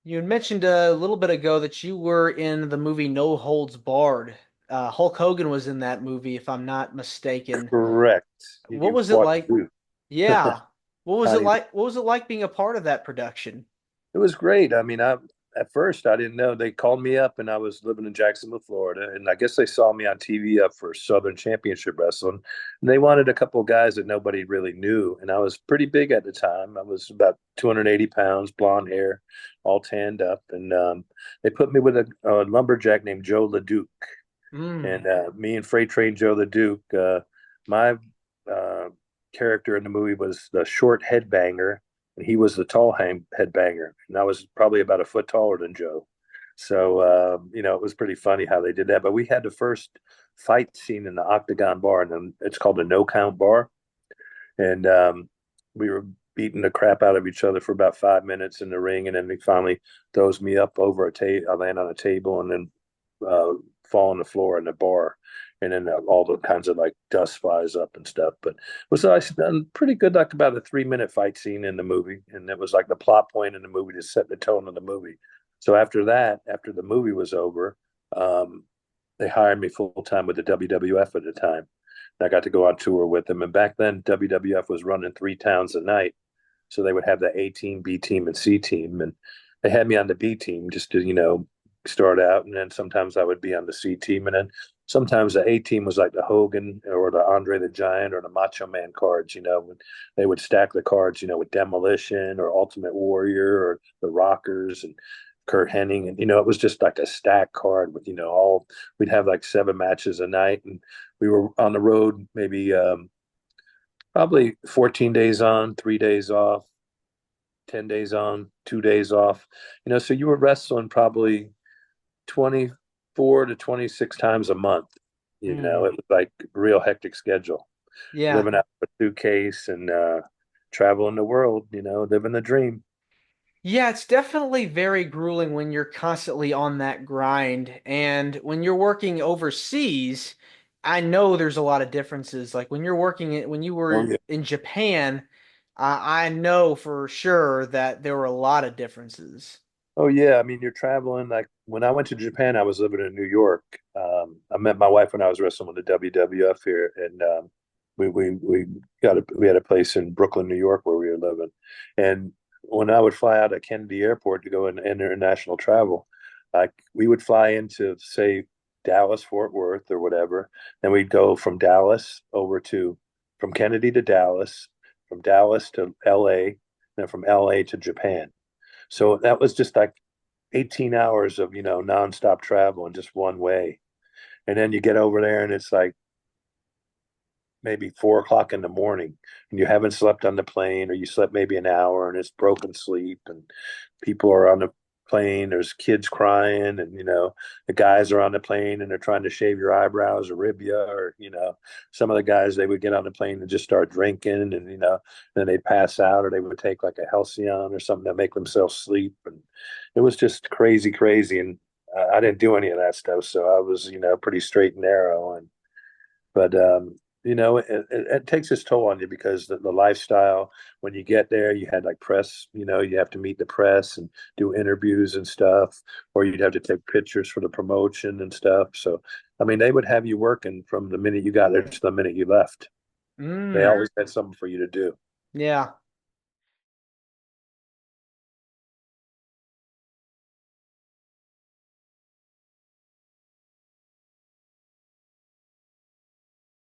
You had mentioned a little bit ago that you were in the movie No Holds Barred. Hulk Hogan was in that movie, if I'm not mistaken. Correct. What You was it fought like? too. Yeah. What was How it do you like? What was it like being a part of that production? It was great. I mean, I at first I didn't know. They called me up, and I was living in Jacksonville, Florida, and I guess they saw me on TV up for Southern Championship Wrestling, and they wanted a couple of guys that nobody really knew, and I was pretty big at the time. I was about 280 pounds, blonde hair, all tanned up, and they put me with a lumberjack named Joe LeDuc, Mm. and me and Freight Train Joe LeDuc. My uh, character in the movie was the short headbanger, and he was the tall headbanger, and I was probably about a foot taller than Joe. So it was pretty funny how they did that. But we had the first fight scene in the Octagon Bar, and it's called a No Count Bar, and we were beating the crap out of each other for about 5 minutes in the ring, and then he finally throws me up over a table. I land on a table, and then uh, fall on the floor in the bar, and then all the kinds of like dust flies up and stuff. But it was done pretty good, like about a 3 minute fight scene in the movie, and it was like the plot point in the movie to set the tone of the movie. So after that, after the movie was over, um, they hired me full time with the WWF at the time. And I got to go on tour with them. And back then, WWF was running 3 towns a night. So they would have the A team, B team, and C team. And they had me on the B team just to, start out. And then sometimes I would be on the C team. And then sometimes the A team was like the Hogan or the Andre the Giant or the Macho Man cards. They would stack the cards, with Demolition or Ultimate Warrior or the Rockers and Kurt Hennig. And, it was just like a stack card with, we'd have like 7 matches a night. And we were on the road maybe probably 14 days on, 3 days off, 10 days on, 2 days off. So you were wrestling probably 24 to 26 times a month. Mm. It was like a real hectic schedule. Yeah. Living out of a suitcase and traveling the world, living the dream. Yeah, it's definitely very grueling when you're constantly on that grind. And when you're working overseas, I know there's a lot of differences. Like when you Oh were yeah. in Japan, I know for sure that there were a lot of differences. Oh yeah. I mean, you're traveling. Like when I went to Japan, I was living in New York. I met my wife when I was wrestling with the WWF here, and we had a place in Brooklyn, New York, where we were living. And when I would fly out at Kennedy Airport to go in international travel, like we would fly into say Dallas, Fort Worth, or whatever, then we'd go from Dallas over to from Kennedy to Dallas, from Dallas to L.A., then from L.A. to Japan. So that was just like 18 hours of, nonstop travel in just one way. And then you get over there and it's like maybe 4 o'clock in the morning and you haven't slept on the plane or you slept maybe an hour and it's broken sleep and people are on the plane. There's kids crying and, the guys are on the plane and they're trying to shave your eyebrows or rib you or, some of the guys, they would get on the plane and just start drinking and, then they'd pass out or they would take like a Halcyon or something to make themselves sleep. And it was just crazy, crazy. And I didn't do any of that stuff. So I was, pretty straight and narrow. But it takes its toll on you because the lifestyle, when you get there, you had like press, you have to meet the press and do interviews and stuff, or you'd have to take pictures for the promotion and stuff. So, I mean, they would have you working from the minute you got there to the minute you left. They Mm. always had something for you to do. Yeah.